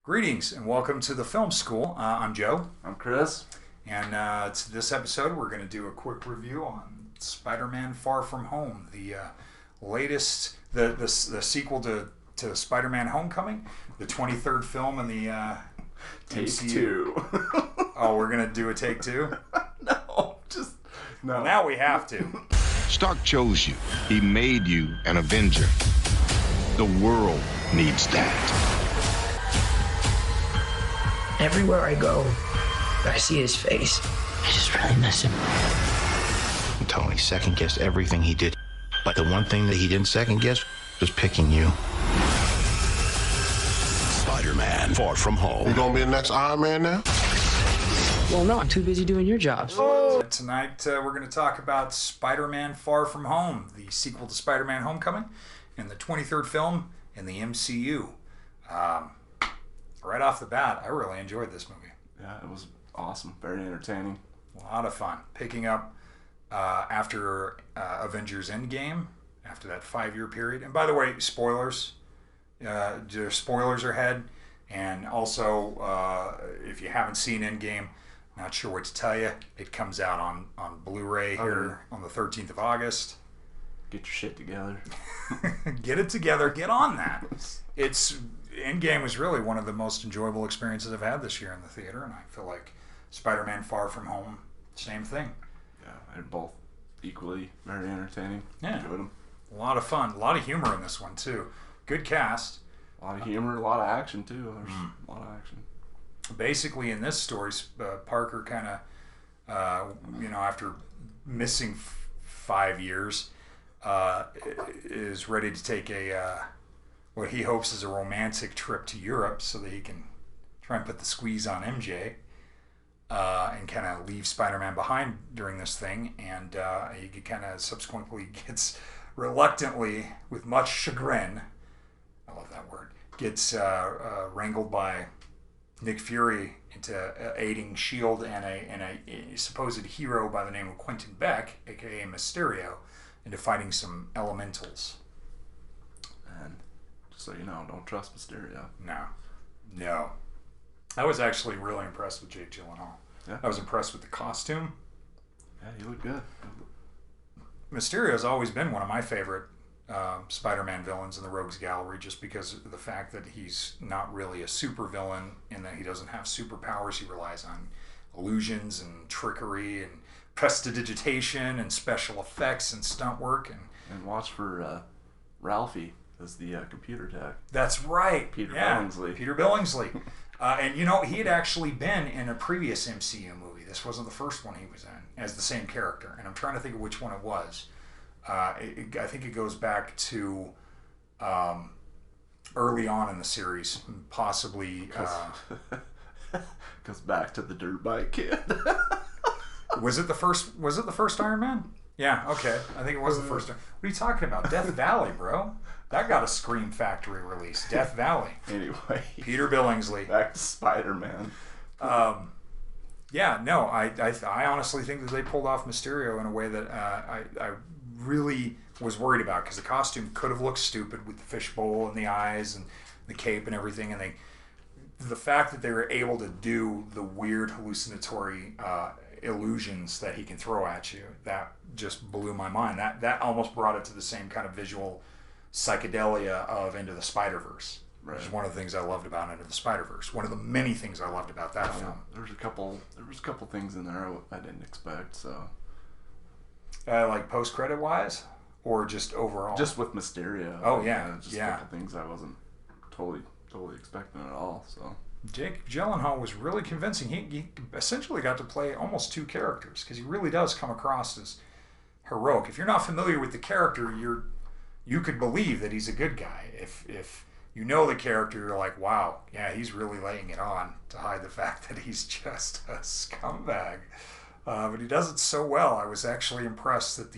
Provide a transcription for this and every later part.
Greetings and welcome to the Film School. I'm Joe. I'm Chris. And this episode we're going to do a quick review on Spider-Man Far From Home, the latest, the sequel to Spider-Man Homecoming, the 23rd film in the Take MCU. two. Oh, we're going to do a take two? No. Well, now we have to. Stark chose you. He made you an Avenger. The world needs that. Everywhere I go, I see his face. I just really miss him. Tony second-guessed everything he did. But the one thing that he didn't second-guess was picking you. Spider-Man Far From Home. You gonna be the next Iron Man now? Well, no, I'm too busy doing your jobs. Tonight we're going to talk about Spider-Man Far From Home, the sequel to Spider-Man Homecoming, and the 23rd film in the MCU. Right off the bat, I really enjoyed this movie. Yeah, it was awesome. Very entertaining. A lot of fun. Picking up after Avengers Endgame, after that 5-year period. And by the way, spoilers. Spoilers are ahead. And also, if you haven't seen Endgame, not sure what to tell you. It comes out on Blu-ray here on the 13th of August. Get your shit together. Get it together. Get on that. Endgame was really one of the most enjoyable experiences I've had this year in the theater, and I feel like Spider-Man Far From Home, same thing. Yeah, they're both equally very entertaining. Yeah. Enjoyed them. A lot of fun. A lot of humor in this one, too. Good cast. A lot of humor, a lot of action, too. There's a lot of action. Basically, in this story, Parker kind of, after missing 5 years, is ready to take what he hopes is a romantic trip to Europe so that he can try and put the squeeze on MJ and kind of leave Spider-Man behind during this thing. And he kind of subsequently gets reluctantly, with much chagrin, I love that word, gets wrangled by Nick Fury into aiding S.H.I.E.L.D. and a supposed hero by the name of Quentin Beck, a.k.a. Mysterio, into fighting some elementals. And just so you know, don't trust Mysterio. No. I was actually really impressed with Jake Gyllenhaal. Yeah. I was impressed with the costume. Yeah, he looked good. Mysterio's always been one of my favorite Spider-Man villains in the Rogues Gallery, just because of the fact that he's not really a super villain in that he doesn't have superpowers. He relies on illusions and trickery and prestidigitation and special effects and stunt work. And watch for Ralphie as the computer tech. That's right. Peter Billingsley. Peter Billingsley. And he had actually been in a previous MCU movie. This wasn't the first one he was in as the same character. And I'm trying to think of which one it was. I think it goes back to early on in the series, possibly. Goes back to the dirt bike kid. Was it the first Iron Man? Yeah, okay. I think it was the first. What are you talking about? Death Valley, bro. That got a Scream Factory release. Death Valley. Anyway. Peter Billingsley. Back to Spider-Man. Yeah, no, I honestly think that they pulled off Mysterio in a way that I really was worried about, because the costume could have looked stupid with the fishbowl and the eyes and the cape and everything, and the fact that they were able to do the weird hallucinatory illusions that he can throw at you, that just blew my mind. That almost brought it to the same kind of visual psychedelia of Into the Spider-Verse. Right. Which is one of the things I loved about Into the Spider-Verse. One of the many things I loved about that film. There was a couple things in there I didn't expect. So, like post-credit wise, or just overall? Just with Mysterio. Oh yeah, just a couple things I wasn't totally expecting at all. So Jake Gyllenhaal was really convincing. He essentially got to play almost two characters, because he really does come across as heroic. If you're not familiar with the character, you could believe that he's a good guy. If you know the character, you're like, wow, yeah, he's really laying it on to hide the fact that he's just a scumbag. But he does it so well. I was actually impressed that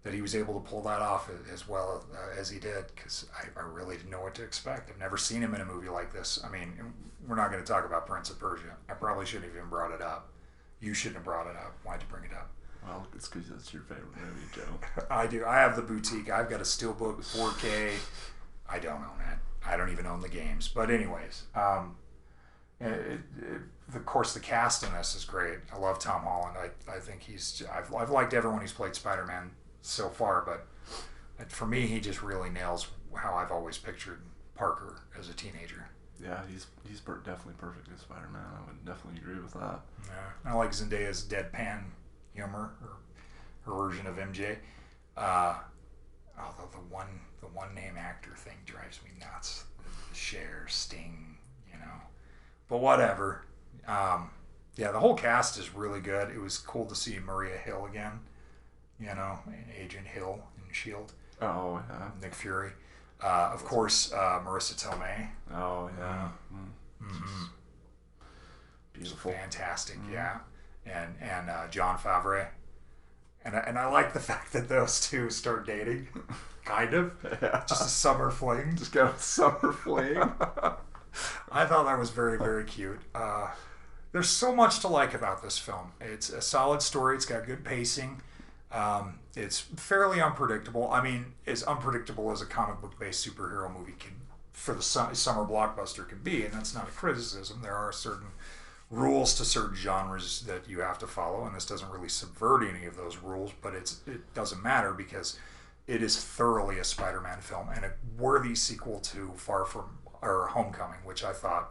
that he was able to pull that off as well as he did, because I really didn't know what to expect. I've never seen him in a movie like this. I mean, we're not going to talk about Prince of Persia. I probably shouldn't have even brought it up. You shouldn't have brought it up. Why'd you bring it up? Well, it's because it's your favorite movie, Joe. I do. I have the boutique. I've got a steelbook 4K. I don't own it. I don't even own the games. But anyways, of course, the cast in this is great. I love Tom Holland. I think I've liked everyone who's played Spider-Man so far, but for me, he just really nails how I've always pictured Parker as a teenager. Yeah, he's definitely perfect as Spider-Man. I would definitely agree with that. Yeah, I like Zendaya's deadpan humor, or her version of MJ. Although the one name actor thing drives me nuts. Cher, Sting, but whatever. Yeah, the whole cast is really good. It was cool to see Maria Hill again. Agent Hill in S.H.I.E.L.D. Oh yeah. Nick Fury. Of course, Marissa Tomei. Oh yeah. Mm-hmm. Beautiful. Fantastic, yeah. And John Favreau. And I like the fact that those two start dating. Kind of. Yeah. Just a summer fling. Just got a summer fling. I thought that was very, very cute. There's so much to like about this film. It's a solid story. It's got good pacing. It's fairly unpredictable. I mean, as unpredictable as a comic book based superhero movie can, for the summer blockbuster can be, and that's not a criticism. There are certain rules to certain genres that you have to follow, and this doesn't really subvert any of those rules, but it doesn't matter because it is thoroughly a Spider-Man film and a worthy sequel to Homecoming, which I thought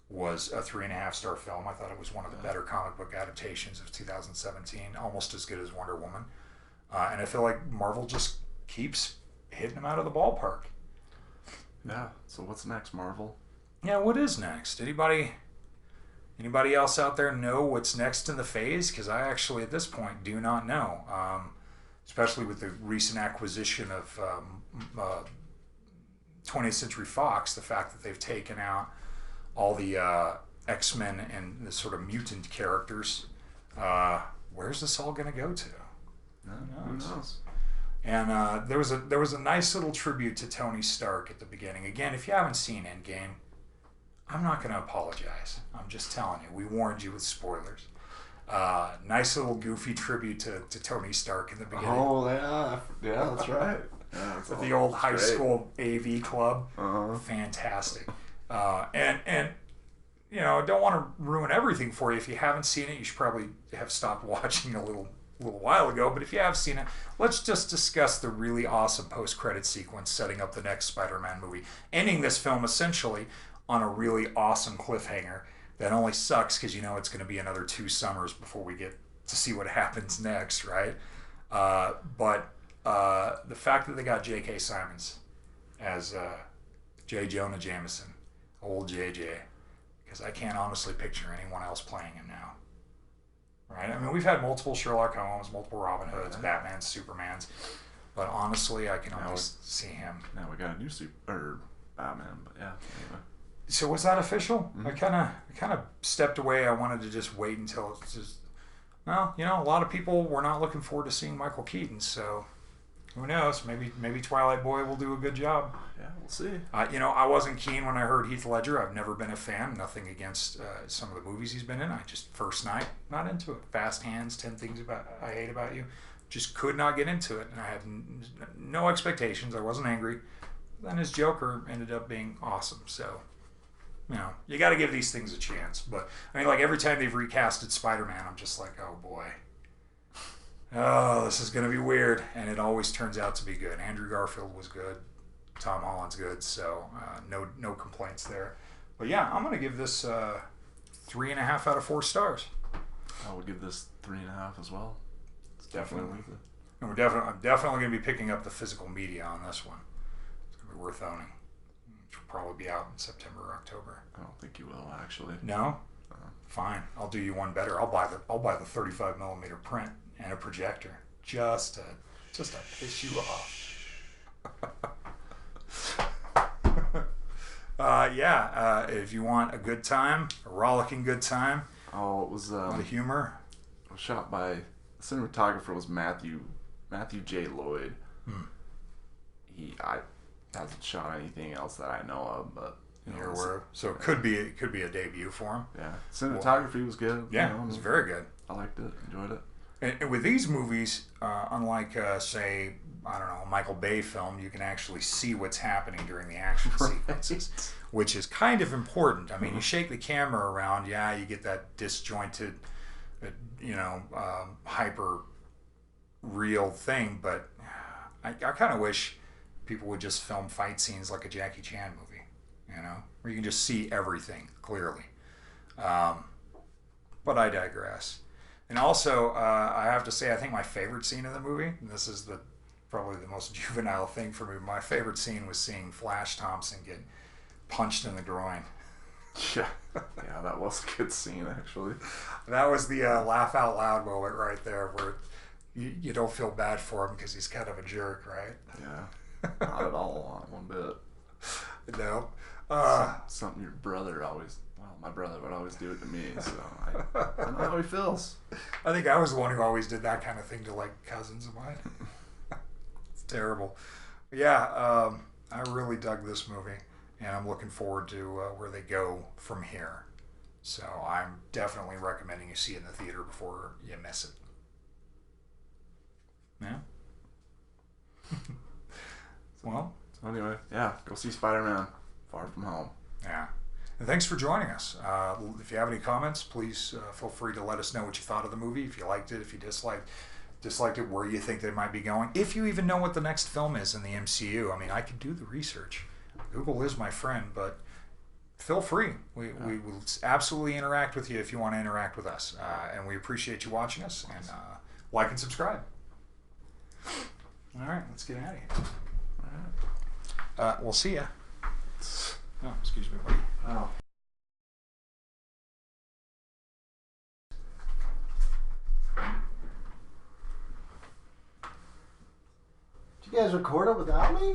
was a 3.5-star film. I thought it was one of the better comic book adaptations of 2017, almost as good as Wonder Woman. And I feel like Marvel just keeps hitting them out of the ballpark. Yeah. So what's next, Marvel? Yeah, what is next? Anybody else out there know what's next in the phase? Because I actually, at this point, do not know. Especially with the recent acquisition of 20th Century Fox, the fact that they've taken out all the X-Men and the sort of mutant characters. Where's this all going to go to? Who knows? And there was a nice little tribute to Tony Stark at the beginning. Again, if you haven't seen Endgame, I'm not going to apologize. I'm just telling you. We warned you with spoilers. Nice little goofy tribute to Tony Stark in the beginning. Oh yeah, that's right. Yeah, At the old high school AV club. Uh-huh. Fantastic. And don't want to ruin everything for you. If you haven't seen it, you should probably have stopped watching a little while ago. But if you have seen it, let's just discuss the really awesome post-credit sequence setting up the next Spider-Man movie, ending this film essentially on a really awesome cliffhanger that only sucks because it's going to be another 2 summers before we get to see what happens next, right? But the fact that they got J.K. Simmons as J. Jonah Jameson, old JJ, because I can't honestly picture anyone else playing him now. Right? I mean, we've had multiple Sherlock Holmes, multiple Robin Hoods, Batmans, Supermans, but honestly, I can only see him. Now we got a new Batman, but yeah. Anyway. So was that official? Mm-hmm. I kind of stepped away. I wanted to just wait until it's just. Well, a lot of people were not looking forward to seeing Michael Keaton, so who knows? Maybe Twilight Boy will do a good job. Yeah, we'll see. I wasn't keen when I heard Heath Ledger. I've never been a fan. Nothing against some of the movies he's been in. I just first night not into it. Fast Hands, 10 Things I Hate About You. Just could not get into it, and I had no expectations. I wasn't angry. Then his Joker ended up being awesome. So. You got to give these things a chance. But, I mean, like, every time they've recasted Spider-Man, I'm just like, oh, boy. Oh, this is going to be weird. And it always turns out to be good. Andrew Garfield was good. Tom Holland's good. So, no complaints there. But, yeah, I'm going to give this 3.5 out of 4 stars. I would give this 3.5 as well. It's definitely worth it. And I'm definitely going to be picking up the physical media on this one. It's going to be worth owning. Probably be out in September or October. I don't think you will, actually. No? Fine. I'll do you one better. I'll buy the 35mm print and a projector just to piss you off. If you want a good time, a rollicking good time. Oh, it was the humor. It was shot by the cinematographer was Matthew J. Lloyd. He hasn't shot anything else that I know of, but you're aware of. So it could be a debut for him. Yeah, cinematography was good. Yeah, it was very good. I liked it, enjoyed it. And with these movies, unlike say I don't know, a Michael Bay film, you can actually see what's happening during the action sequences, which is kind of important. I mean, you shake the camera around, yeah, you get that disjointed, hyper real thing, but I kind of wish people would just film fight scenes like a Jackie Chan movie, where you can just see everything clearly. But I digress. And also, I have to say, I think my favorite scene in the movie, and this is probably the most juvenile thing for me, my favorite scene was seeing Flash Thompson get punched in the groin. Yeah, that was a good scene, actually. That was the laugh out loud moment right there, where you don't feel bad for him because he's kind of a jerk, right? Yeah, not at all, not one bit. No. Something your brother always... my brother would always do it to me, so I know how he feels. I think I was the one who always did that kind of thing to cousins of mine. It's terrible. Yeah, I really dug this movie, and I'm looking forward to where they go from here. So I'm definitely recommending you see it in the theater before you miss it. Yeah. Well. So anyway, yeah, go see Spider-Man Far From Home. Yeah. And thanks for joining us. If you have any comments, please feel free to let us know what you thought of the movie. If you liked it, if you disliked it, where you think they might be going. If you even know what the next film is in the MCU. I mean, I could do the research. Google is my friend, but feel free. We will absolutely interact with you if you want to interact with us. And we appreciate you watching us. And like and subscribe. All right, let's get out of here. All right. We'll see ya. Oh, excuse me, buddy. Oh. Did you guys record it without me?